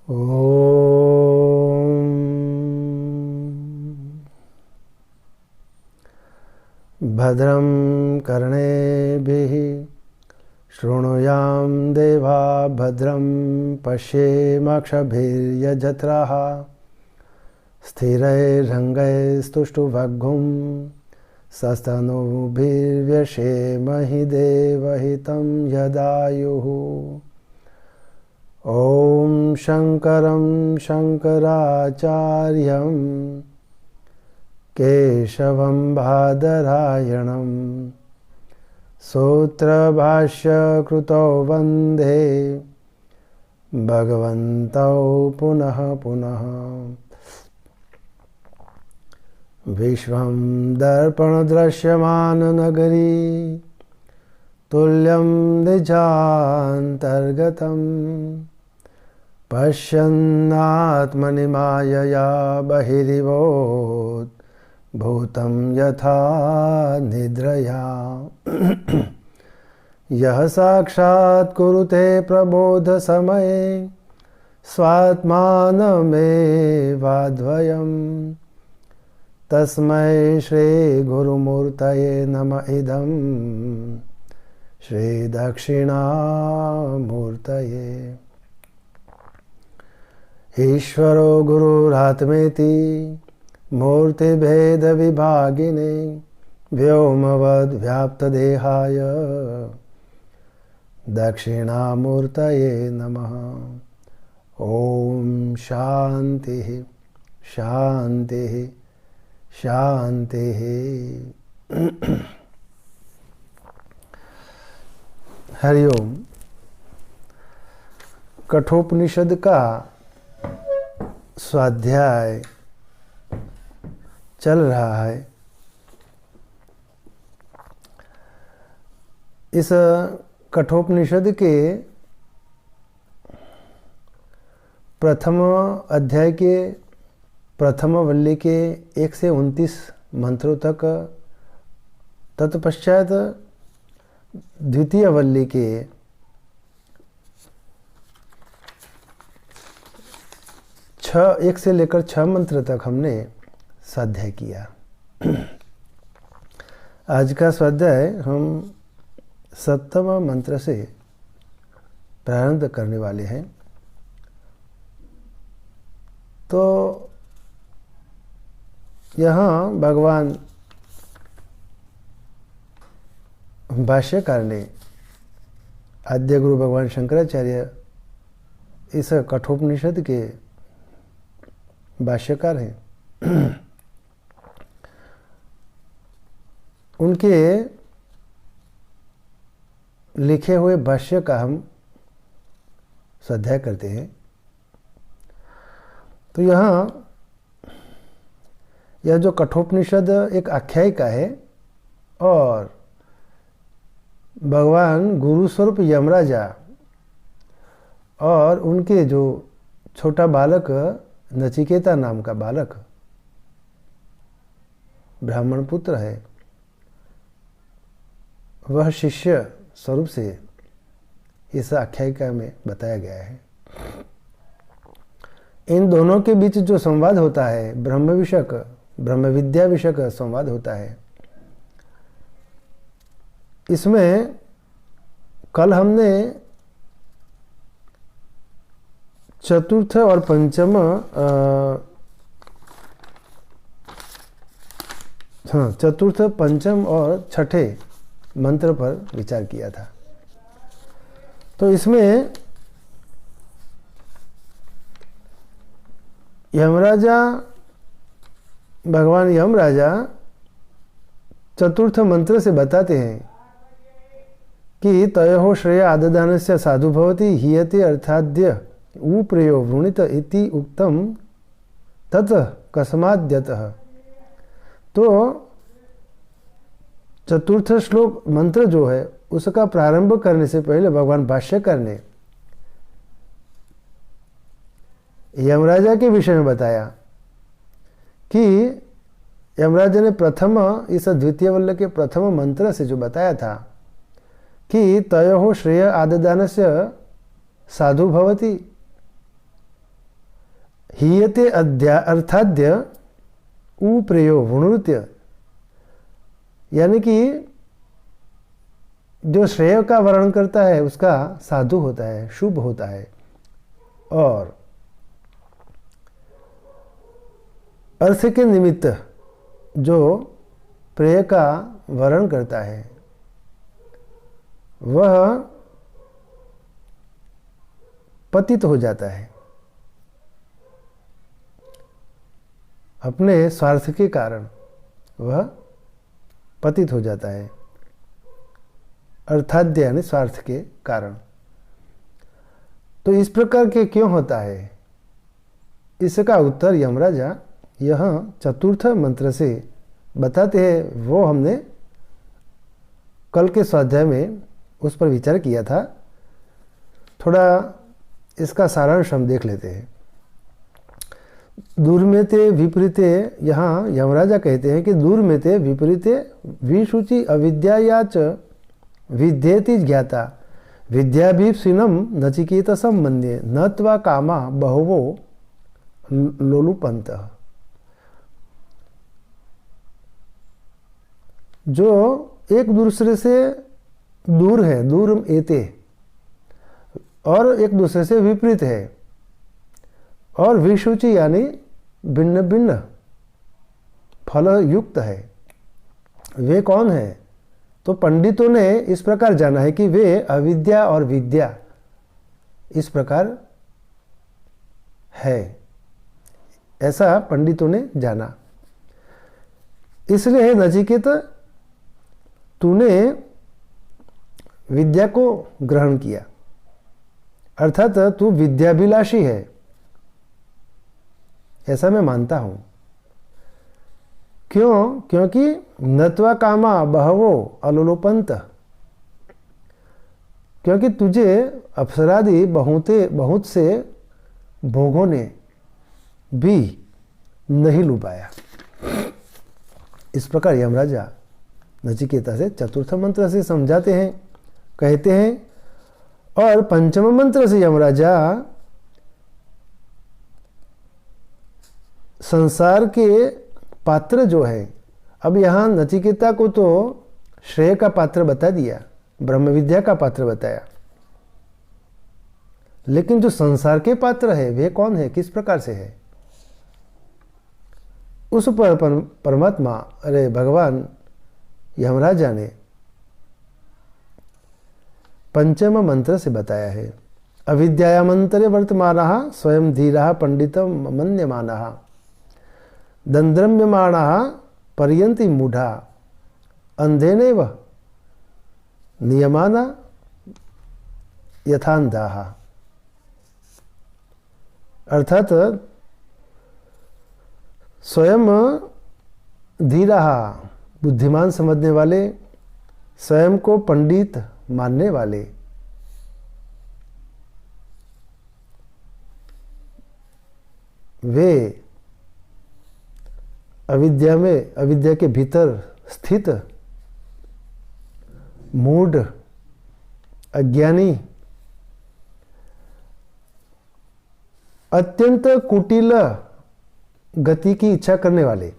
ॐ भद्रं कर्णेभिः शृणुयाम देवा भद्रं पश्येमाक्षभिर्यजत्राः स्थिरैरङ्गैस्तुष्टुवग्गुं सस्तनूभिर्व्यशेमहि देवहितं यदायुः। ॐ शङ्करं शङ्कराचार्यं केशवं बादरायणं सूत्रभाष्यकृतौ वन्दे भगवन्तौ पुनः पुनः। विश्वं दर्पणदृश्यमाननगरी तुल्यं निजान्तर्गतं पश्यन्नात्मनि मायया बहिरिवोत् भूतं यथा निद्रया। यः साक्षात् कुरुते प्रबोधसमये स्वात्मानमेवाद्वयम् तस्मै श्रीगुरुमूर्तये नमः। इदं श्रीदक्षिणामूर्तये। ईश्वरो गुरुरात्मेति मूर्तिभेदविभागिने व्योमवद्व्याप्तदेहाय दक्षिणामूर्तये नमः। ॐ शान्तिः शान्तिः शान्तिः। हरिओम। कठोपनिषद का स्वाध्याय चल रहा है। इस कठोपनिषद के प्रथम अध्याय के प्रथम वल्ली के 1 से 29 मंत्रों तक, तत्पश्चात द्वितीय वल्ली के 1 से लेकर 6 मंत्र तक हमने स्वाध्याय किया। आज का स्वाध्याय हम 7वें मंत्र से प्रारंभ करने वाले हैं। तो यहाँ भगवान भाष्यकार ने, आद्य गुरु भगवान शंकराचार्य इस कठोपनिषद के भाष्यकार हैं, उनके लिखे हुए भाष्य का हम स्वाध्याय करते हैं। तो यहाँ यह जो कठोपनिषद एक आख्यायिका है और भगवान गुरु स्वरूप यमराजा और उनके जो छोटा बालक नचिकेता नाम का बालक ब्राह्मण पुत्र है, वह शिष्य स्वरूप से इस आख्यायिका में बताया गया है। इन दोनों के बीच जो संवाद होता है, ब्रह्म विषयक, ब्रह्म विद्या विषयक संवाद होता है, इसमें कल हमने चतुर्थ और पंचम चतुर्थ, पंचम और छठे मंत्र पर विचार किया था। तो इसमें यमराजा, भगवान यमराजा चतुर्थ मंत्र से बताते हैं कि तयोः श्रेय आददानस्य साधु भवति हीयते अर्थाद्य उप्रयो वृणीत इति उक्तम तत् कस्माद्यतः। तो चतुर्थ श्लोक मंत्र जो है उसका प्रारंभ करने से पहले भगवान भाष्यकार ने यमराजा के विषय में बताया कि यमराजा ने प्रथम, इस द्वितीय वल्ल के प्रथम मंत्र से जो बताया था कि तयोः श्रेय आददानस्य साधु भवति, हीयते अर्थाद्य उप्रयो वृणुत्य, यानी कि जो श्रेय का वर्णन करता है उसका साधु होता है, शुभ होता है, और अर्थ के निमित्त जो प्रेय का वर्णन करता है वह पतित हो जाता है अपने स्वार्थ के कारण, वह पतित हो जाता है अर्थाद्य यानी स्वार्थ के कारण। तो इस प्रकार के क्यों होता है, इसका उत्तर यमराजा यह चतुर्थ मंत्र से बताते हैं। वो हमने कल के स्वाध्याय में उस पर विचार किया था, थोड़ा इसका सारांश हम देख लेते हैं। दूर्मेते विपरीते, यहाँ यमराजा कहते हैं कि दूर्मेते विपरीते विशुचि अविद्या च विद्येति ज्ञाता विद्याभीप्सिनम नचिकेतसं मन्ये न त्वा कामा बहवो लोलुपन्तः। जो एक दूसरे से दूर है, दूर एते, और एक दूसरे से विपरीत है, और विशुचि यानी भिन्न भिन्न फल युक्त है। वे कौन है? तो पंडितों ने इस प्रकार जाना है कि वे अविद्या और विद्या इस प्रकार है, ऐसा पंडितों ने जाना। इसलिए नचिकेत तूने विद्या को ग्रहण किया, अर्थात तू विद्याभिलाषी है, ऐसा मैं मानता हूं। क्यों? क्योंकि नत्वा कामा बहवो अलोलोपंत, क्योंकि तुझे अप्सरादि बहुत से भोगों ने भी नहीं लुभाया। इस प्रकार यमराजा नचिकेता से चतुर्थ मंत्र से समझाते हैं, कहते हैं। और पंचम मंत्र से यमराजा संसार के पात्र जो है, अब यहाँ नचिकेता को तो श्रेय का पात्र बता दिया, ब्रह्म विद्या का पात्र बताया, लेकिन जो संसार के पात्र है वे कौन है, किस प्रकार से है? उस पर परमात्मा, अरे भगवान यमराजा ने पंचम मंत्र से बताया है। अविद्यामंतरे वर्तमानः स्वयं धीरः पंडितम मन्यमानः दंद्रम्यमाणः पर्यन्ति मूढ़ा अंधेनैव नियमाना यथान्धाः। अर्थात स्वयं धीरः बुद्धिमान समझने वाले, स्वयं को पंडित मानने वाले, वे अविद्या के भीतर स्थित मूढ़ अज्ञानी अत्यंत कुटिल गति की इच्छा करने वाले,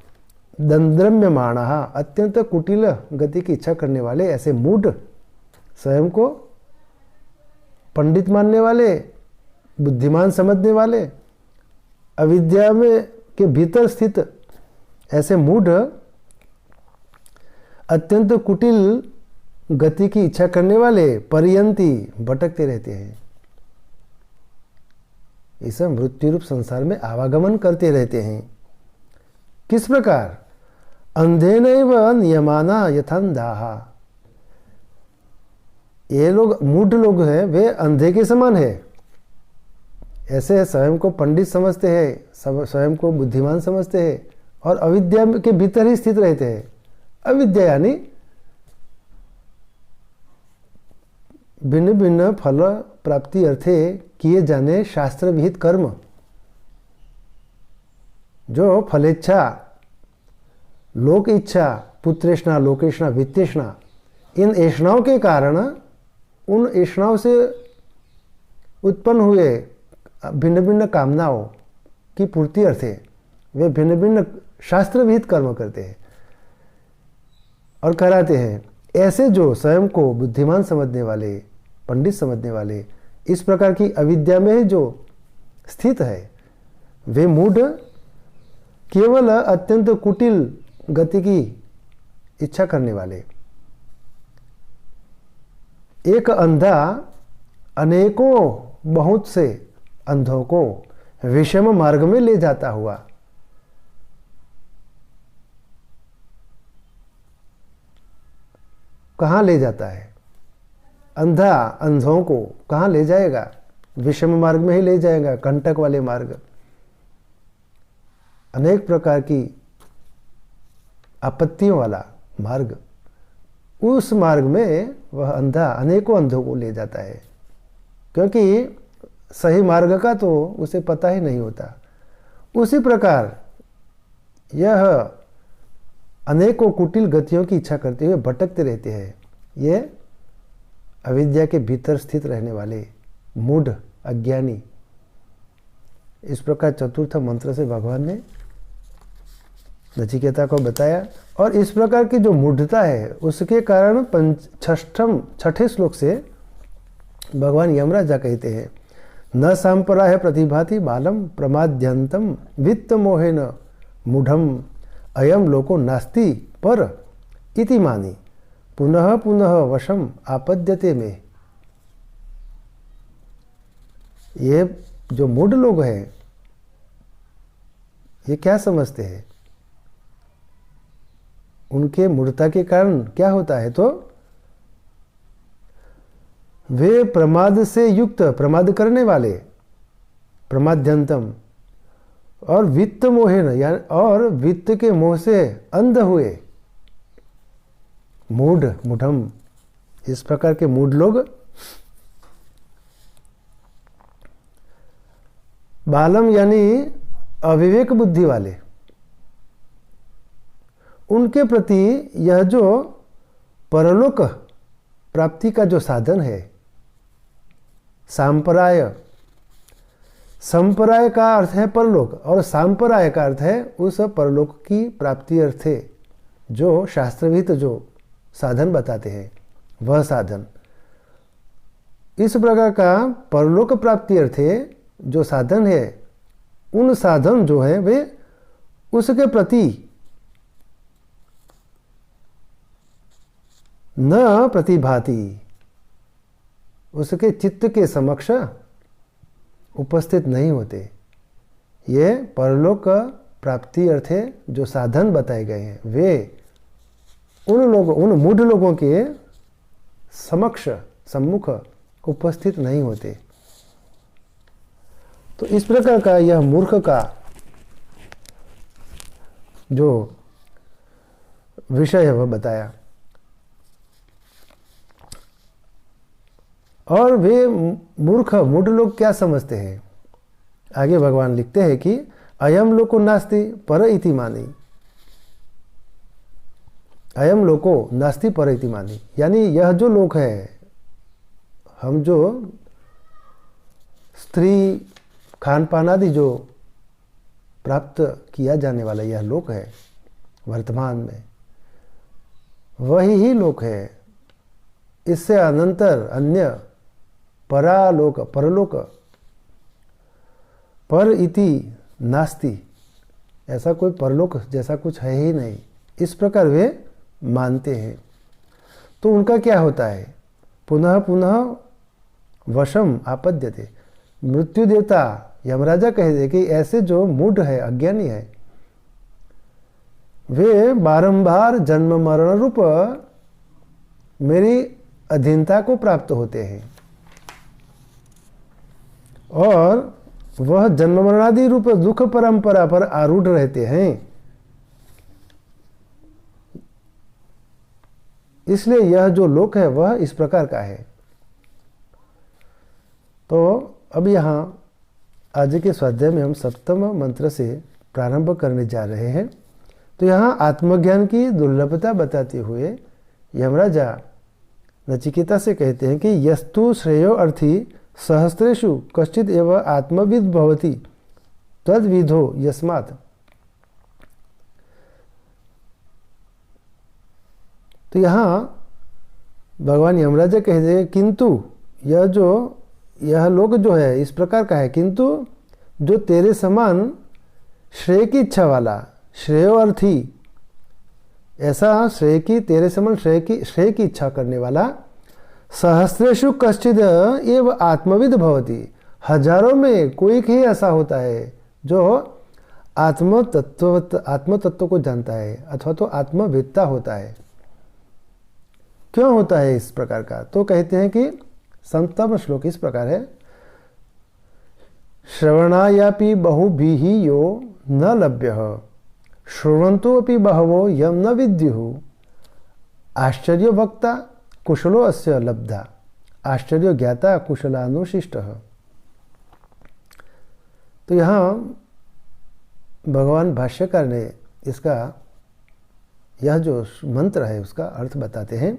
दंद्रम्यमाणः अत्यंत कुटिल गति की इच्छा करने वाले, ऐसे मूढ़, स्वयं को पंडित मानने वाले, बुद्धिमान समझने वाले, अविद्या में के भीतर स्थित ऐसे मूढ़ अत्यंत कुटिल गति की इच्छा करने वाले पर्यंती भटकते रहते हैं, इस मृत्यु रूप संसार में आवागमन करते रहते हैं। किस प्रकार? अंधेनैव नियमाना यथान्धाः। ये लोग मूढ़ लोग हैं, वे अंधे के समान है, ऐसे स्वयं को पंडित समझते हैं, स्वयं को बुद्धिमान समझते हैं और अविद्या के भीतर ही स्थित रहते हैं। अविद्या यानी भिन्न भिन्न फल प्राप्ति अर्थे किए जाने शास्त्र विहित कर्म, जो फलेच्छा, लोक इच्छा, पुत्रेष्णा, लोकेष्णा, वित्तेष्णा, इन ऐष्णाओं के कारण, उन ऐष्णाओं से उत्पन्न हुए भिन्न भिन्न कामनाओं की पूर्ति अर्थे वे भिन्न भिन्न शास्त्र विहित कर्म करते हैं और कराते हैं। ऐसे जो स्वयं को बुद्धिमान समझने वाले, पंडित समझने वाले, इस प्रकार की अविद्या में जो स्थित है, वे मूढ़ केवल अत्यंत कुटिल गति की इच्छा करने वाले, एक अंधा अनेकों बहुत से अंधों को विषम मार्ग में ले जाता हुआ, कहाँ ले जाता है? अंधा अंधों को कहाँ ले जाएगा? विषम मार्ग में ही ले जाएगा, कंटक वाले मार्ग, अनेक प्रकार की आपत्तियों वाला मार्ग। उस मार्ग में वह अंधा अनेकों अंधों को ले जाता है, क्योंकि सही मार्ग का तो उसे पता ही नहीं होता। उसी प्रकार यह अनेकों कुटिल गतियों की इच्छा करते हुए भटकते रहते हैं। ये अविद्या के भीतर स्थित रहने वाले मूढ़ अज्ञानी। इस प्रकार चतुर्थ मंत्र से भगवान ने नचिकेता को बताया। और इस प्रकार की जो मूढ़ता है उसके कारण छठे श्लोक से भगवान यमराजा कहते हैं, न सांपराय प्रतिभाति बालम प्रमाद्यंतम वित्त मोहेन मूढ़म अयम लोको नास्ति पर इति मानी पुनः पुनः वशम आपद्यते में। ये जो मूढ़ लोग हैं ये क्या समझते हैं? उनके मूढ़ता के कारण क्या होता है? तो वे प्रमाद से युक्त, प्रमाद करने वाले, प्रमाद्यंतम, और वित्त मोहेन, यानी और वित्त के मोह से अंध हुए, मूढ़, मूढ़म, इस प्रकार के मूढ़ लोग बालम यानी अविवेक बुद्धि वाले, उनके प्रति यह जो परलोक प्राप्ति का जो साधन है, सांपराय, संपराय का अर्थ है परलोक और सांपराय का अर्थ है उस परलोक की प्राप्ति अर्थे जो शास्त्रविहित जो साधन बताते हैं वह साधन। इस प्रकार का परलोक प्राप्ति अर्थे जो साधन है, उन साधन जो है वे उसके प्रति न प्रतिभाति, उसके चित्त के समक्ष उपस्थित नहीं होते। ये परलोक प्राप्ति अर्थे जो साधन बताए गए हैं वे उन मूढ़ लोगों के समक्ष, सम्मुख उपस्थित नहीं होते। तो इस प्रकार का यह मूर्ख का जो विषय है वह बताया। और वे मूर्ख, मूढ़ लोग क्या समझते हैं? आगे भगवान लिखते हैं कि अयम लोको नास्ति पर इति मानी, अयम लोको नास्ति पर इति मानी, यानी यह जो लोक है, हम जो स्त्री खान पान आदि जो प्राप्त किया जाने वाला यह लोक है वर्तमान में, वही ही लोक है। इससे अनंतर अन्य परालोक, परलोक, पर इति नास्ति, ऐसा कोई परलोक जैसा कुछ है ही नहीं, इस प्रकार वे मानते हैं। तो उनका क्या होता है? पुनः पुनः वशम आपद्यते, मृत्यु देवता यमराजा कह दे कि ऐसे जो मूढ़ है, अज्ञानी है, वे बारंबार जन्म मरण रूप मेरी अधीनता को प्राप्त होते हैं और वह जन्म मरणादि रूप दुख परंपरा पर आरूढ़ रहते हैं। इसलिए यह जो लोक है वह इस प्रकार का है। तो अब यहाँ आज के स्वाध्याय में हम सप्तम मंत्र से प्रारंभ करने जा रहे हैं। तो यहाँ आत्मज्ञान की दुर्लभता बताते हुए यमराजा नचिकेता से कहते हैं कि यस्तु श्रेयो अर्थी सहस्रेषु कश्चित एव आत्मविद भवति तद्विधो यस्मात्। तो यहाँ भगवान यमराज कहते हैं किंतु यह लोग जो है इस प्रकार का है, किंतु जो तेरे समान श्रेय की इच्छा वाला, श्रेयोर्थी, ऐसा श्रेय की, तेरे समान श्रेय की इच्छा करने वाला, सहस्रेषु कश्चिद एव आत्मविद भवति, हजारों में कोई ही ऐसा होता है जो आत्म तत्व को जानता है अथवा तो आत्मवेत्ता होता है। क्यों होता है इस प्रकार का? तो कहते हैं कि संतम श्लोक इस प्रकार है, श्रवणायापि बहुभिः यो न लभ्यः, श्रुण्वन्तो अपि बहवो यं न विद्युः, आश्चर्य वक्ता कुशलो अस्य लब्धा, आश्चर्य ज्ञाता कुशलानुशिष्टः। तो यहाँ भगवान भाष्यकार ने इसका यह जो मंत्र है उसका अर्थ बताते हैं,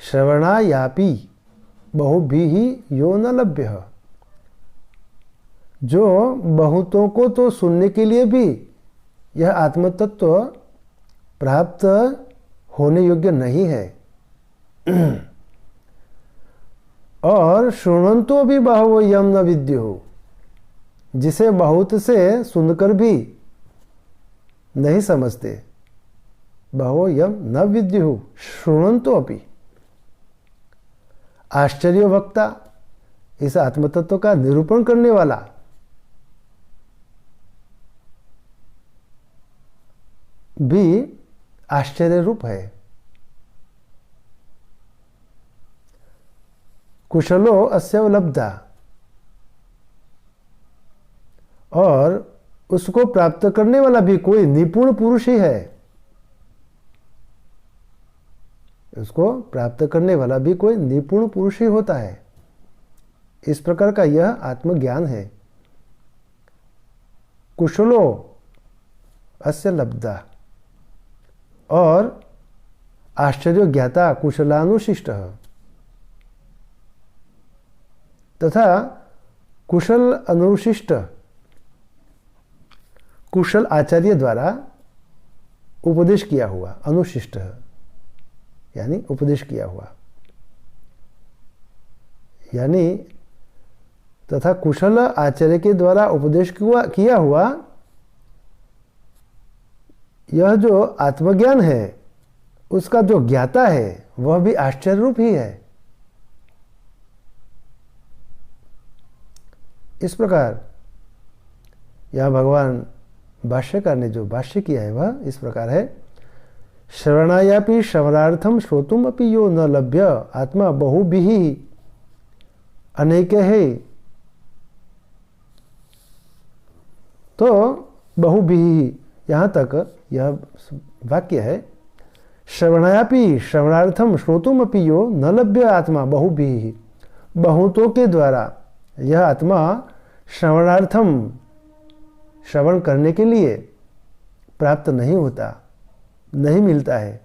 श्रवणायापि बहुभिः यो न लभ्यः, जो बहुतों को तो सुनने के लिए भी यह आत्मतत्व प्राप्त होने योग्य नहीं है, और शृण्वन्तो भी बहवो यं न विद्युः, जिसे बहुत से सुनकर भी नहीं समझते, बहवो यं न विद्युः शृण्वन्तो अपि, आश्चर्य वक्ता, इस आत्मतत्व का निरूपण करने वाला, भी आश्चर्य रूप है, कुशलो अस्य लब्धा, और उसको प्राप्त करने वाला भी कोई निपुण पुरुष ही है, उसको प्राप्त करने वाला भी कोई निपुण पुरुष ही होता है। इस प्रकार का यह आत्मज्ञान है। कुशलो अस्य लब्धा, और आश्चर्य ज्ञाता कुशलानुशिष्ट, तथा कुशल अनुशिष्ट, कुशल आचार्य द्वारा उपदेश किया हुआ, अनुशिष्ट यानी उपदेश किया हुआ, यानी तथा कुशल आचार्य के द्वारा उपदेश किया हुआ यह जो आत्मज्ञान है उसका जो ज्ञाता है वह भी आश्चर्य रूप ही है। इस प्रकार यह भगवान भाष्यकार ने जो भाष्य किया है वह इस प्रकार है, श्रवणायापि श्रवणार्थम श्रोतुम अपि यो न लभ्य, आत्मा बहुभिः अनेके है। तो बहुभिः यहाँ तक यह वाक्य है, श्रवणायापि श्रवणार्थम श्रोतुम अपि यो न लभ्य, आत्मा बहुभिः, बहुतों के द्वारा यह आत्मा श्रवणार्थम, श्रवण करने के लिए प्राप्त नहीं होता, नहीं मिलता है,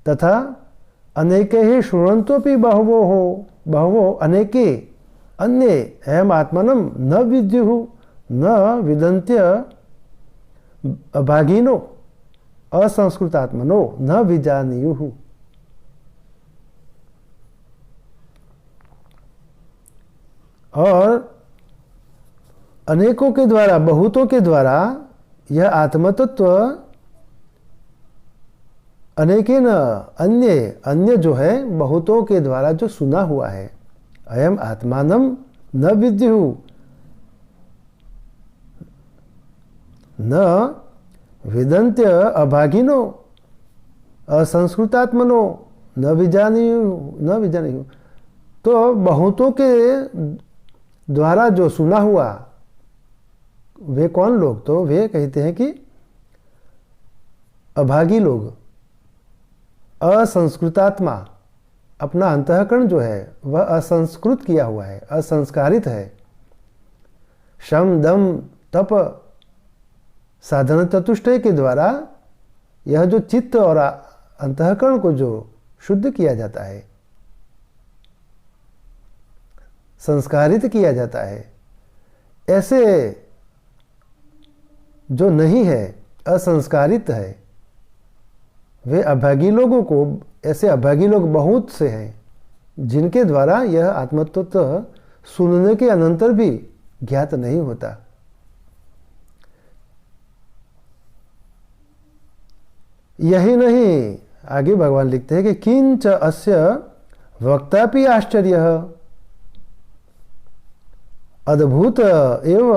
तथा अनेके ही शृण्वन्तोपि बहवो अनेके अन्ये अयम आत्मनं न विद्युः न विदन्त्य अभागिनो असंस्कृतात्मनो न विजानीयुः। और अनेकों के द्वारा, बहुतों के द्वारा यह आत्मतत्व अनेके न अन्य जो है बहुतों के द्वारा जो सुना हुआ है, अयम आत्मानम न विद्युः न विदन्त्य अभागिनो असंस्कृतात्मनो न विजानीयुः। तो बहुतों के द्वारा जो सुना हुआ वे कौन लोग? तो वे कहते हैं कि अभागी लोग, असंस्कृतात्मा, अपना अंतःकरण जो है वह असंस्कृत किया हुआ है, असंस्कारित है। शम दम तप साधन चतुष्टय के द्वारा यह जो चित्त और अंतःकरण को जो शुद्ध किया जाता है, संस्कारित किया जाता है, ऐसे जो नहीं है, असंस्कारित है, वे अभागी लोगों को, ऐसे अभागी लोग बहुत से हैं जिनके द्वारा यह आत्मतत्व सुनने के अनंतर भी ज्ञात नहीं होता। यही नहीं, आगे भगवान लिखते हैं कि किंच अस्य वक्तापि आश्चर्य अद्भुत एव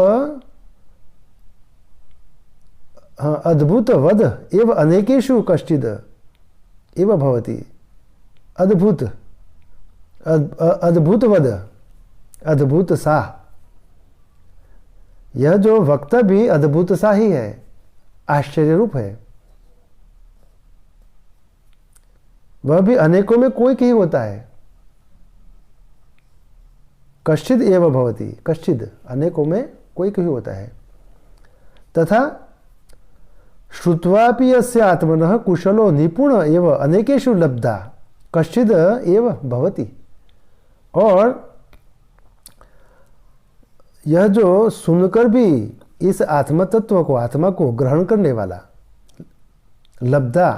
अद्भुतवद एव अनेकेषु कश्चिद एव भवति। अद्भुत, अद्भुतवद, अद्भुत सा, यह जो वक्ता भी अद्भुत सा ही है, आश्चर्य रूप है। वह भी अनेकों में कोई ही होता है। कश्चिद एव भवति, कश्चिद, अनेकों में कोई ही होता है। तथा श्रुत्वापि यस्य आत्मनः कुशलो निपुण एव अनेकेषु लब्धा कश्चिद एव भवति। और यह जो सुनकर भी इस आत्मतत्व को, आत्मा को ग्रहण करने वाला, लब्धा,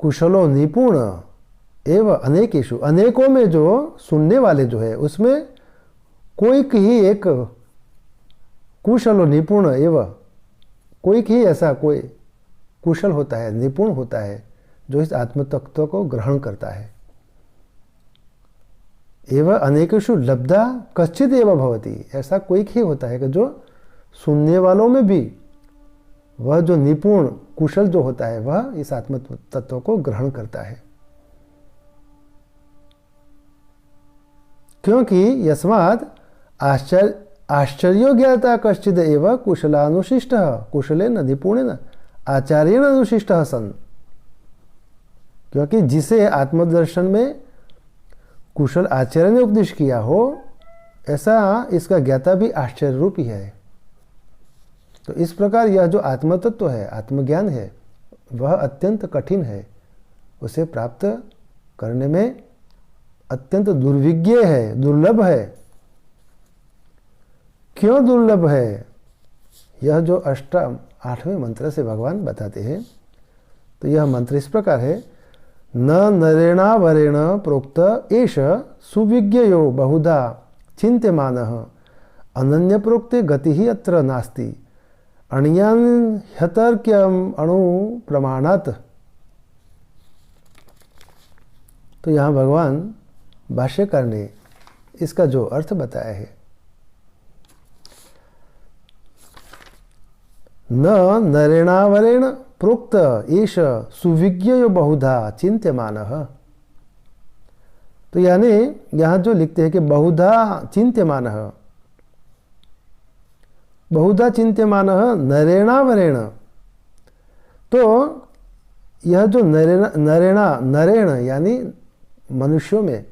कुशलो निपुण एव अनेकेषु, अनेकों में जो सुनने वाले जो है उसमें कोई ही एक कुशलो निपुण एव, कोई ही ऐसा कोई कुशल होता है, निपुण होता है, जो इस आत्मतत्व को ग्रहण करता है। एवं अनेकेषु लब्धा कश्चिद एव भवति, ऐसा कोई ही होता है कि जो सुनने वालों में भी वह जो निपुण कुशल जो होता है वह इस आत्म तत्व को ग्रहण करता है। क्योंकि यस्मात् आश्चर्यो ज्ञाता कश्चिद एव कुशलानुशिष्ट कुशलेन निपुणेन आचार्येण अनुशिष्ट सन। क्योंकि जिसे आत्मदर्शन में कुशल आचार्य ने उपदेश किया हो, ऐसा इसका ज्ञाता भी आश्चर्य रूप ही है। तो इस प्रकार यह जो आत्मतत्व है, आत्मज्ञान है, वह अत्यंत कठिन है। उसे प्राप्त करने में अत्यंत दुर्विज्ञ है, दुर्लभ है। क्यों दुर्लभ है? यह जो 8वें मंत्र से भगवान बताते हैं। तो यह मंत्र इस प्रकार है, न नरेणावरेण प्रोक्त एष सुविज्ञयो बहुधा चिन्त्यमानः अनन्य प्रोक्ते गति ही अत्र नास्ति अणियान ह्यतर्क्यम अणु प्रमाणात। तो यहाँ भगवान भाष्यकार ने इसका जो अर्थ बताया है, न नरेणावरेण प्रोक्त एष सुविज्ञयो बहुधा चिन्त्यमानः। तो यानी यहाँ जो लिखते हैं कि बहुधा चिन्त्यमानः, बहुधा चिन्त्यमानः नरेणावरेण, तो यह जो नरेण यानी मनुष्यों में,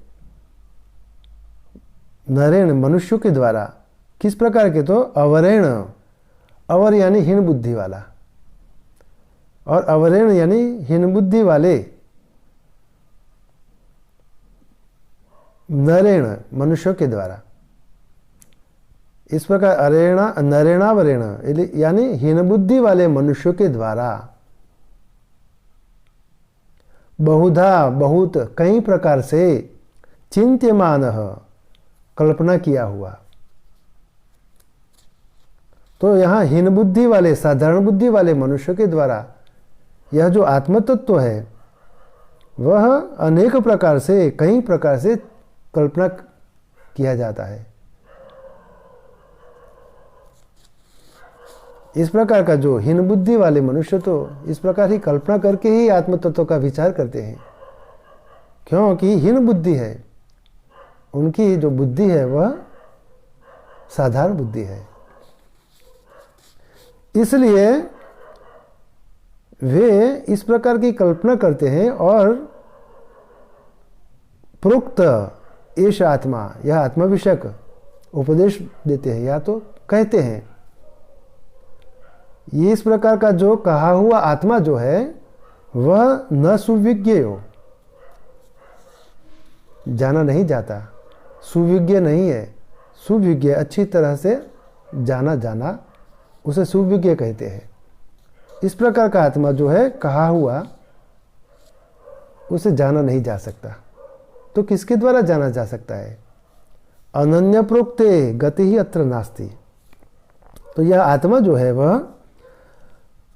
नरेण मनुष्यों के द्वारा, किस प्रकार के? तो अवरेण, अवर यानी हीन बुद्धि वाला, और अवरेण यानी हीन बुद्धि वाले, नरेण मनुष्यों के द्वारा। इस प्रकार अरेणा नरेणावरेण यानी हीन बुद्धि वाले मनुष्यों के द्वारा बहुधा बहुत कई प्रकार से चिन्त्यमान कल्पना किया हुआ। तो यहाँ हीन बुद्धि वाले, साधारण बुद्धि वाले मनुष्यों के द्वारा यह जो आत्मतत्व है वह अनेक प्रकार से, कई प्रकार से कल्पना किया जाता है। इस प्रकार का जो हीन बुद्धि वाले मनुष्य तो इस प्रकार ही कल्पना करके ही आत्मतत्व का विचार करते हैं, क्योंकि हीन बुद्धि है, उनकी जो बुद्धि है वह साधारण बुद्धि है। इसलिए वे इस प्रकार की कल्पना करते हैं और प्रोक्त एष आत्मा, यह आत्मा विषयक उपदेश देते हैं या तो कहते हैं। ये इस प्रकार का जो कहा हुआ आत्मा जो है वह न सुविज्ञ हो, जाना नहीं जाता, सुविज्ञ नहीं है। सुविज्ञ अच्छी तरह से जाना उसे सुविज्ञ कहते हैं। इस प्रकार का आत्मा जो है कहा हुआ, उसे जाना नहीं जा सकता। तो किसके द्वारा जाना जा सकता है? अनन्य प्रोक्ते गति ही अत्र नास्ति। तो यह आत्मा जो है वह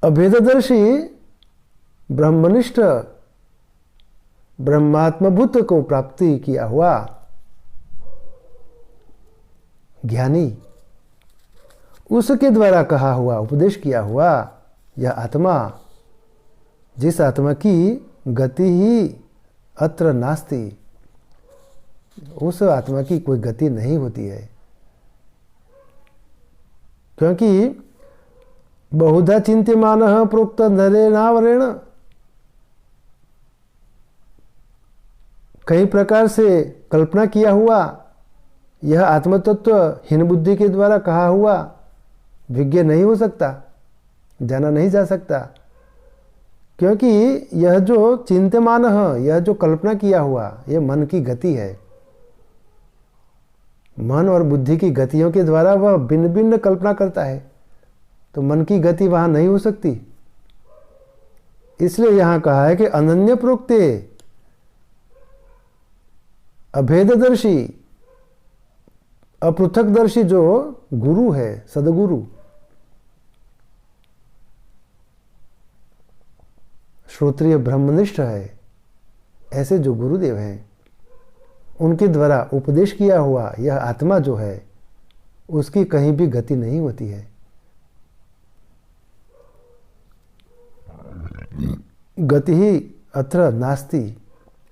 अभेददर्शी ब्रह्मनिष्ठ ब्रह्मात्मभूत को प्राप्ति किया हुआ ज्ञानी, उसके द्वारा कहा हुआ, उपदेश किया हुआ यह आत्मा, जिस आत्मा की गति ही अत्र नास्ति, उस आत्मा की कोई गति नहीं होती है। क्योंकि बहुधा चिंत्यमानः प्रोक्त नरेणावरेण, कई प्रकार से कल्पना किया हुआ यह आत्मतत्व हीन बुद्धि के द्वारा कहा हुआ विज्ञ नहीं हो सकता, जाना नहीं जा सकता। क्योंकि यह जो चिंत्यमान है, यह जो कल्पना किया हुआ, यह मन की गति है। मन और बुद्धि की गतियों के द्वारा वह भिन्न भिन्न कल्पना करता है, तो मन की गति वहां नहीं हो सकती। इसलिए यहां कहा है कि अनन्य प्रोक्ते अभेददर्शी, अपृथकदर्शी जो गुरु है, सदगुरु, श्रोत्रिय ब्रह्मनिष्ठ है, ऐसे जो गुरुदेव हैं, उनके द्वारा उपदेश किया हुआ यह आत्मा जो है, उसकी कहीं भी गति नहीं होती है। गति ही अत्र नास्ति।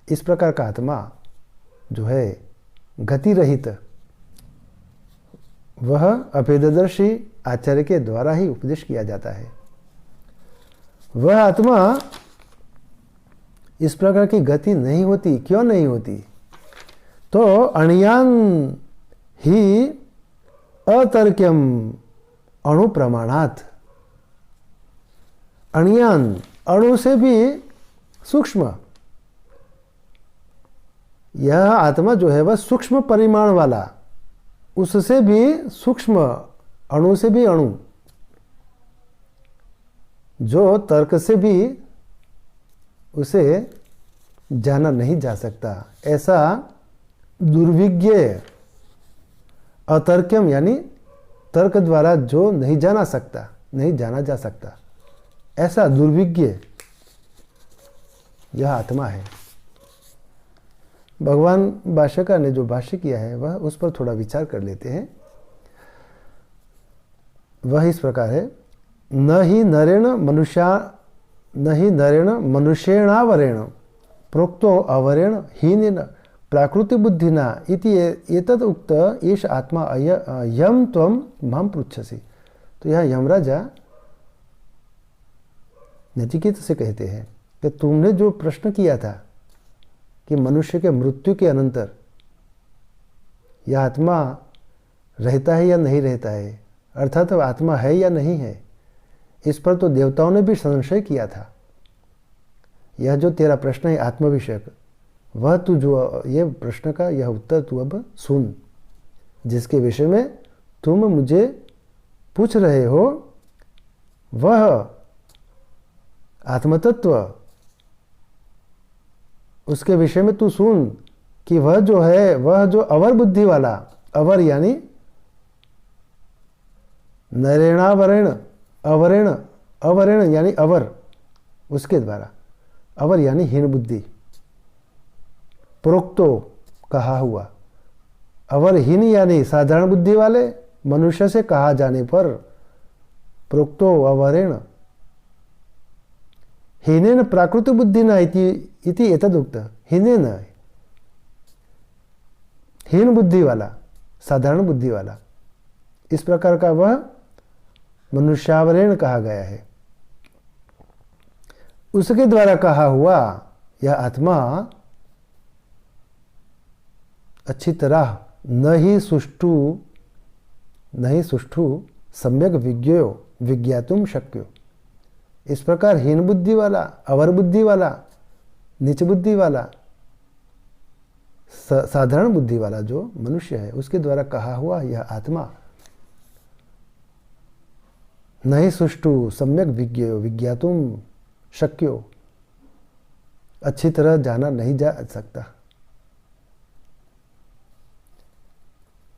इस प्रकार का आत्मा जो है गति रहित, वह अभेददर्शी आचार्य के द्वारा ही उपदेश किया जाता है। वह आत्मा इस प्रकार की गति नहीं होती। क्यों नहीं होती? तो अणियान ही अतर्क्यम अणु प्रमाणात, अणियान अणु से भी सूक्ष्म, यह आत्मा जो है वह सूक्ष्म परिमाण वाला, उससे भी सूक्ष्म, अणु से भी अणु, जो तर्क से भी उसे जाना नहीं जा सकता, ऐसा दुर्विज्ञ, अतर्क्यम यानी तर्क द्वारा जो नहीं जाना सकता, नहीं जाना जा सकता, ऐसा दुर्विज्ञ यह आत्मा है। भगवान भाष्यकार ने जो भाष्य किया है वह उस पर थोड़ा विचार कर लेते हैं। वह इस प्रकार है, न ही नरेण मनुष्येणावरेण प्रोक्तो अवरेण हीनेन प्राकृति बुद्धिना इति एतद उक्त एष आत्मा यम त्वम माम पृच्छसि। तो यह यमराजा नचिकेत से कहते हैं कि तुमने जो प्रश्न किया था कि मनुष्य के मृत्यु के अनंतर यह आत्मा रहता है या नहीं रहता है, अर्थात आत्मा है या नहीं है, इस पर तो देवताओं ने भी संशय किया था। यह जो तेरा प्रश्न है आत्म विषयक, वह तू जो ये प्रश्न का यह उत्तर तू अब सुन, जिसके विषय में तुम मुझे पूछ रहे हो, वह आत्मतत्व, उसके विषय में तू सुन कि वह जो है, वह जो अवर बुद्धि वाला, अवर यानी नरेणावरेण, अवरेण, अवरेण यानी अवर, उसके द्वारा, अवर यानी हीन बुद्धि, प्रोक्तो कहा हुआ, अवरहीन यानी साधारण बुद्धि वाले मनुष्य से कहा जाने पर प्रोक्तो अवरेण, हीनेन प्राकृत बुद्धि न इति एतदुक्त, हीनेन हीन बुद्धि वाला, साधारण बुद्धि वाला, इस प्रकार का वह मनुष्यावरेण कहा गया है। उसके द्वारा कहा हुआ यह आत्मा अच्छी तरह न ही सुष्ठु सम्यक विज्ञो विज्ञातुम शक्यो। इस प्रकार हीन बुद्धि वाला, अवर बुद्धि वाला, नीच बुद्धि वाला, साधारण बुद्धि वाला जो मनुष्य है, उसके द्वारा कहा हुआ यह आत्मा नहीं सुष्टु सम्यक विज्ञेयो विज्ञातुम शक्यो, अच्छी तरह जाना नहीं जा सकता।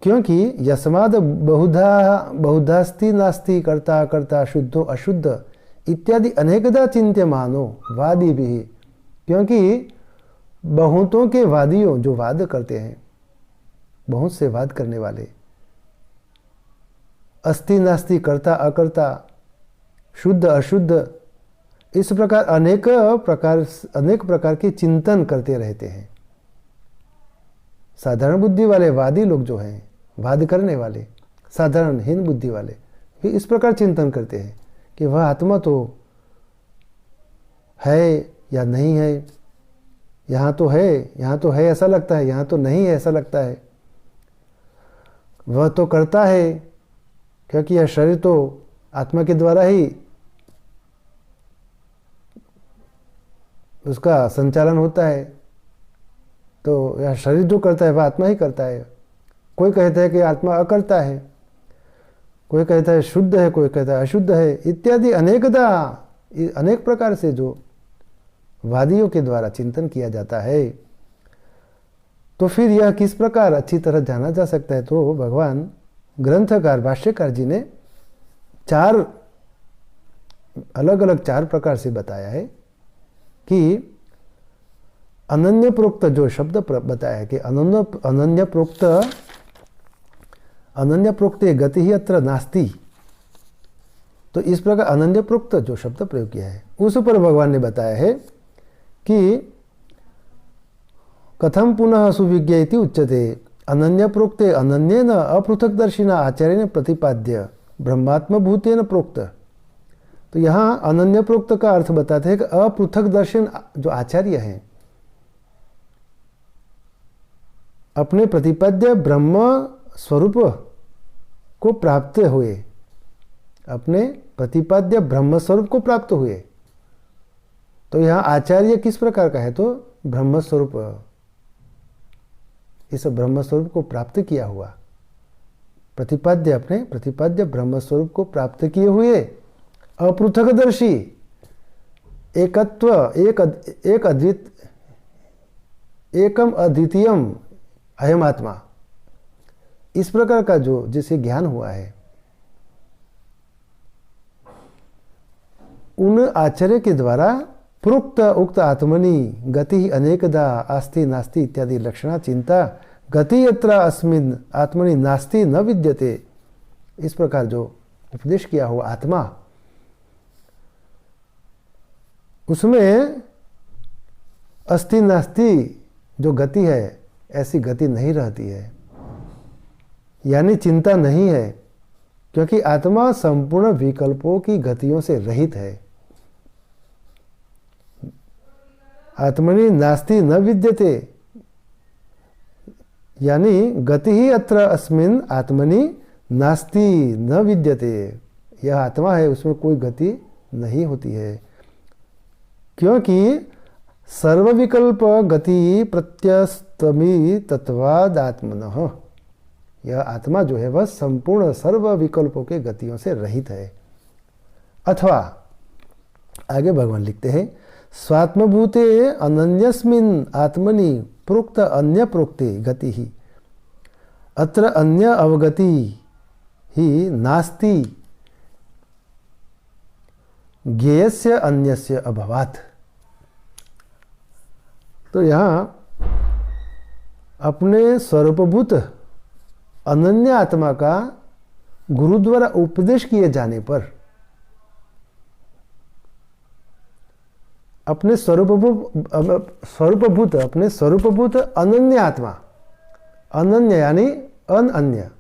क्योंकि यस्माद बहुधास्ति नास्ति कर्ता कर्ता शुद्धो अशुद्ध इत्यादि अनेकदा चिंत्यमानो वादी भी, क्योंकि बहुतों के वादियों जो वाद करते हैं, बहुत से वाद करने वाले, अस्ति नास्ति कर्ता अकर्ता शुद्ध अशुद्ध, इस प्रकार अनेक प्रकार के चिंतन करते रहते हैं। साधारण बुद्धि वाले वादी लोग जो हैं, वाद करने वाले, साधारण हीन बुद्धि वाले भी इस प्रकार चिंतन करते हैं कि वह आत्मा तो है या नहीं है, यहाँ तो है ऐसा लगता है, यहाँ तो नहीं है ऐसा लगता है, वह तो करता है क्योंकि यह शरीर तो आत्मा के द्वारा ही उसका संचालन होता है, तो यह शरीर जो करता है वह आत्मा ही करता है। कोई कहता है कि आत्मा अकर्ता है, कोई कहता है शुद्ध है, कोई कहता है अशुद्ध है, इत्यादि अनेक प्रकार से जो वादियों के द्वारा चिंतन किया जाता है। तो फिर यह किस प्रकार अच्छी तरह जाना जा सकता है? तो भगवान ग्रंथकार भाष्यकार जी ने अलग अलग चार प्रकार से बताया है कि अनन्य प्रोक्त जो शब्द बताया है कि अनन्य प्रोक्त गति ही अत्र नास्ति, तो इस प्रकार अनन्य प्रोक्त जो शब्द प्रयोग किया है उस पर भगवान ने बताया है कि कथम पुनः सुविज्ञ इति उच्यते अनन्य प्रोक्ते अनन्येन अपृथकदर्शिना आचार्येण प्रतिपाद्य ब्रह्मात्म भूतेन प्रोक्त। तो यहाँ अनन्य प्रोक्त का अर्थ बताते हैं कि अपृथकदर्शन जो आचार्य हैं, अपने प्रतिपाद्य ब्रह्म स्वरूप को प्राप्त हुए, अपने प्रतिपाद्य ब्रह्म स्वरूप को प्राप्त हुए। तो यहाँ आचार्य किस प्रकार का है? तो ब्रह्म स्वरूप, इस ब्रह्म स्वरूप को प्राप्त किया हुआ, प्रतिपाद्य अपने प्रतिपाद्य ब्रह्म स्वरूप को प्राप्त किए हुए अपृथकदर्शी, एकत्व एक अद्वित एकम अद्वितीयम अयम आत्मा, इस प्रकार का जो जिसे ज्ञान हुआ है, उन आचार्य के द्वारा प्रोक्त उक्त आत्मनि गति अनेकदा अस्ति नास्ति इत्यादि लक्षणा चिंता गति यत्र अस्मिन् आत्मनि नास्ति न विद्यते, इस प्रकार जो उपदेश किया हुआ आत्मा, उसमें अस्ति नास्ति जो गति है ऐसी गति नहीं रहती है, यानी चिंता नहीं है, क्योंकि आत्मा संपूर्ण विकल्पों की गतियों से रहित है। आत्मनि नास्ति न विद्यते, यानी गति ही अत्र अस्मिन् आत्मनि नास्ति न विद्यते, यह आत्मा है उसमें कोई गति नहीं होती है, क्योंकि सर्वविकल्प गति प्रत्यस्तमी तत्वाद आत्मनः, यह आत्मा जो है वह संपूर्ण सर्व विकल्पों के गतियों से रहित है। अथवा आगे भगवान लिखते हैं स्वात्मभूते अनन्यस्मिन् आत्मनि प्रोक्त अन्य प्रोक्ते गति ही अत्र अन्य अवगति ही नास्ति ज्ञेयस्य अन्यस्य अभवात्। तो यहाँ अपने स्वरूपभूत अनन्य आत्मा का गुरु द्वारा उपदेश किए जाने पर अपने स्वरूपभूत अपने स्वरूपभूत अनन्य आत्मा, अनन्य यानी अनन्य,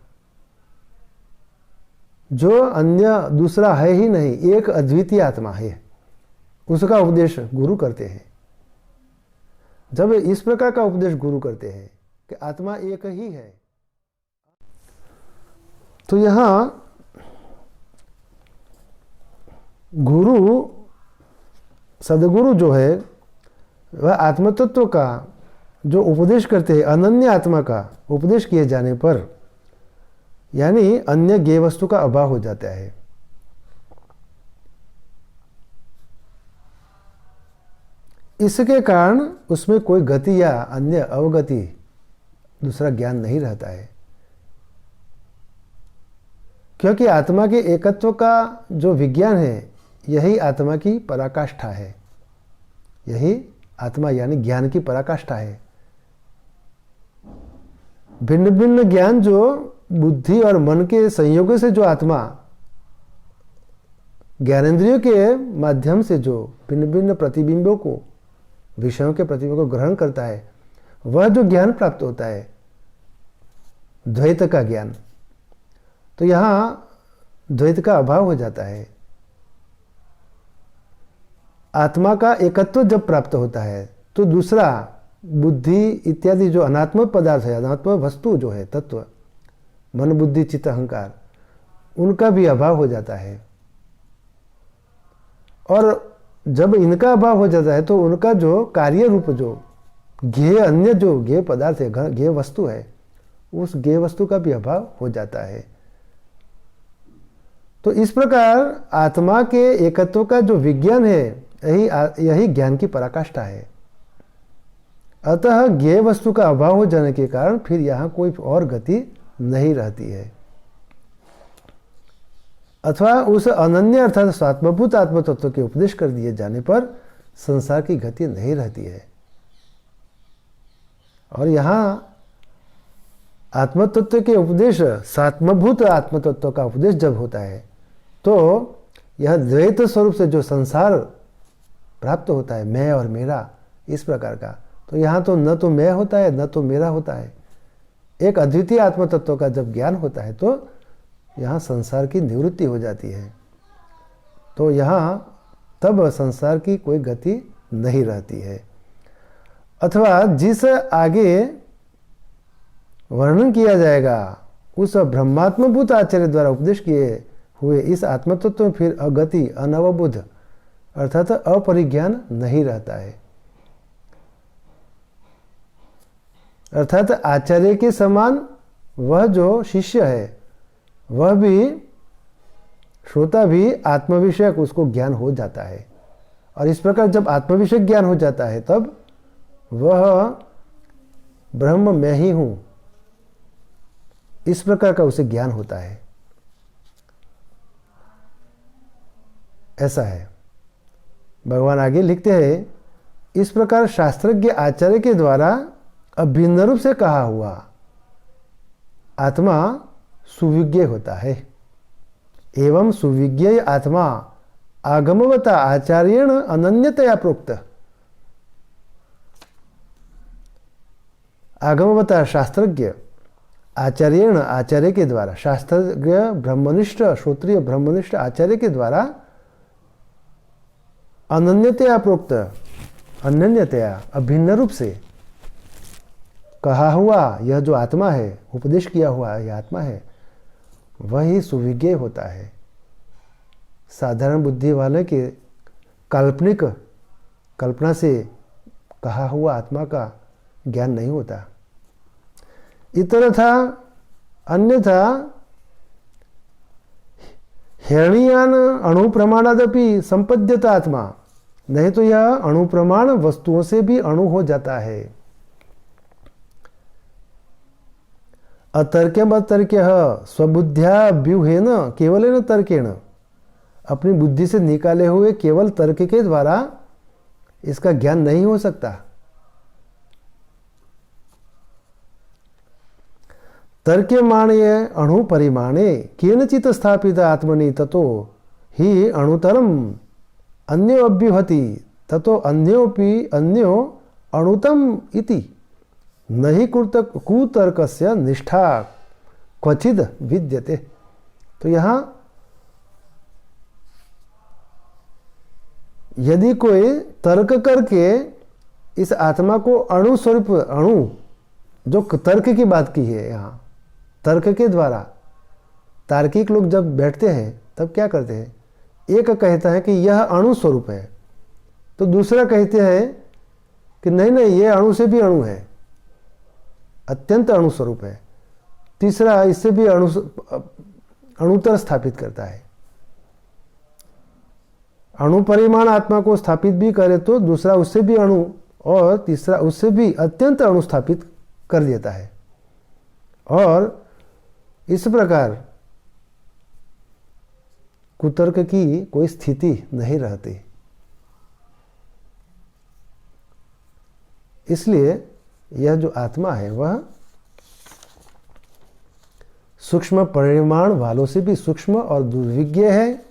जो अन्य दूसरा है ही नहीं, एक अद्वितीय आत्मा है, उसका उपदेश गुरु करते हैं। जब इस प्रकार का उपदेश गुरु करते हैं कि आत्मा एक ही है, तो यहाँ गुरु सदगुरु जो है वह आत्मतत्व का जो उपदेश करते हैं, अनन्य आत्मा का उपदेश किए जाने पर, यानी अन्य ज्ञेय वस्तु का अभाव हो जाता है। इसके कारण उसमें कोई गति या अन्य अवगति, दूसरा ज्ञान नहीं रहता है, क्योंकि आत्मा के एकत्व का जो विज्ञान है यही आत्मा की पराकाष्ठा है, यही आत्मा यानी ज्ञान की पराकाष्ठा है। भिन्न भिन्न ज्ञान जो बुद्धि और मन के संयोग से जो आत्मा ज्ञानेंद्रियों के माध्यम से जो भिन्न भिन्न प्रतिबिंबों को, विषयों के प्रतिबिंबों को ग्रहण करता है, वह जो ज्ञान प्राप्त होता है द्वैत का ज्ञान, तो यहाँ द्वैत का अभाव हो जाता है। आत्मा का एकत्व जब प्राप्त होता है तो दूसरा बुद्धि इत्यादि जो अनात्म पदार्थ है, अनात्म वस्तु जो है, तत्व, मन बुद्धि चित्त अहंकार, उनका भी अभाव हो जाता है। और जब इनका अभाव हो जाता है तो उनका जो कार्य रूप, जो ज्ञेय, अन्य जो ज्ञेय पदार्थ है, ज्ञेय वस्तु है, उस ज्ञेय वस्तु का भी अभाव हो जाता है। तो इस प्रकार आत्मा के एकत्व का जो विज्ञान है यही ज्ञान की पराकाष्ठा है। अतः ज्ञेय वस्तु का अभाव हो जाने के कारण फिर यहाँ कोई और गति नहीं रहती है, अथवा उस अनन्य अर्थात स्वात्मभूत आत्म तत्व के उपदेश कर दिए जाने पर संसार की गति नहीं रहती है। और यहाँ आत्मतत्व के उपदेश, स्वात्मभूत आत्म तत्व का उपदेश जब होता है तो यह द्वैत स्वरूप से जो संसार प्राप्त होता है, मैं और मेरा, इस प्रकार का, तो यहाँ तो न तो मैं होता है न तो मेरा होता है। एक अद्वितीय आत्म तत्व का जब ज्ञान होता है तो यहाँ संसार की निवृत्ति हो जाती है। तो यहाँ तब संसार की कोई गति नहीं रहती है। अथवा जिस आगे वर्णन किया जाएगा उस ब्रह्मात्मभूत आचार्य द्वारा उपदेश किए हुए इस आत्मतत्व में फिर अगति, अनवबुद्ध अर्थात अपरिज्ञान नहीं रहता है। अर्थात आचार्य के समान वह जो शिष्य है वह भी, श्रोता भी आत्मविषयक उसको ज्ञान हो जाता है। और इस प्रकार जब आत्मविषयक ज्ञान हो जाता है तब वह ब्रह्म मैं ही हूं, इस प्रकार का उसे ज्ञान होता है। ऐसा है। भगवान आगे लिखते हैं, इस प्रकार शास्त्रज्ञ आचार्य के द्वारा अभिन्न रूप से कहा हुआ आत्मा सुविज्ञ होता है। एवं सुविज्ञ आत्मा आगमवता आचार्येण अनन्यतया प्रोक्त। आगमवता शास्त्रज्ञ आचार्येण, आचार्य के द्वारा, शास्त्रज्ञ ब्रह्मनिष्ठ, श्रोत्रिय ब्रह्मनिष्ठ आचार्य के द्वारा अनन्यतया प्रोक्त, अनन्यतया अभिन्न रूप से कहा हुआ यह जो आत्मा है, उपदेश किया हुआ यह आत्मा है, वही सुविज्ञ होता है। साधारण बुद्धि वाले के काल्पनिक कल्पना से कहा हुआ आत्मा का ज्ञान नहीं होता। इतरथा अन्यथा हिरणीयान अणु प्रमाणादपि संपद्यत आत्मा, नहीं तो यह अणु प्रमाण वस्तुओं से भी अणु हो जाता है। अतर्क्यम अतर्क्य स्वबुद्ध्या व्यूहेन केवलेन तर्केण, अपनी बुद्धि से निकाले हुए केवल तर्क के द्वारा इसका ज्ञान नहीं हो सकता। तर्क्यमाणे अणु परिमाणे केनचित स्थापित आत्मनि ततो ही अणुतरम अन्यो अभ्युहति ततो अन्योपि अन्यो अणुतम इति नहीं कुतर्कस्य निष्ठा क्वचिद विद्यते। तो यहाँ यदि कोई तर्क करके इस आत्मा को अणु स्वरूप, अणु जो तर्क की बात की है, यहाँ तर्क के द्वारा तार्किक लोग जब बैठते हैं तब क्या करते हैं, एक कहता है कि यह अणु स्वरूप है, तो दूसरा कहते हैं कि नहीं नहीं ये अणु से भी अणु है, अत्यंत अणु स्वरूप है, तीसरा इससे भी अणुतर स्थापित करता है। अणु परिमाण आत्मा को स्थापित भी करे तो दूसरा उससे भी अणु और तीसरा उससे भी अत्यंत अणु स्थापित कर देता है। और इस प्रकार कुतर्क की कोई स्थिति नहीं रहती। इसलिए यह जो आत्मा है वह सूक्ष्म परिमाण वालों से भी सूक्ष्म और दुर्विज्ञ है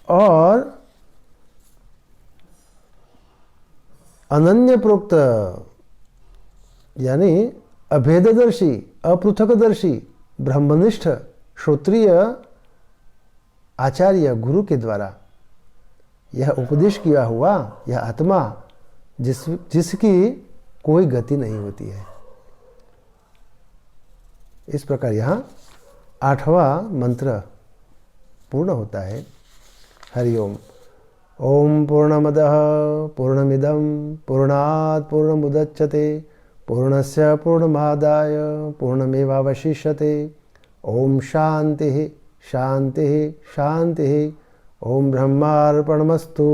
और अनन्य प्रोक्त यानी अभेददर्शी, अपृथकदर्शी, ब्रह्मनिष्ठ श्रोत्रिय आचार्य गुरु के द्वारा यह उपदेश किया हुआ यह आत्मा जिसकी कोई गति नहीं होती है। इस प्रकार यहाँ 8वां मंत्र पूर्ण होता है। हरिओम। ओम पूर्णमदः पूर्णमिदं पूर्णात् पूर्णमुदच्यते पूर्णस्य पूर्णमादाय पूर्णमेवावशिष्यते। ओम शांति शांति शांति। ओम ब्रह्मार्पणमस्तु।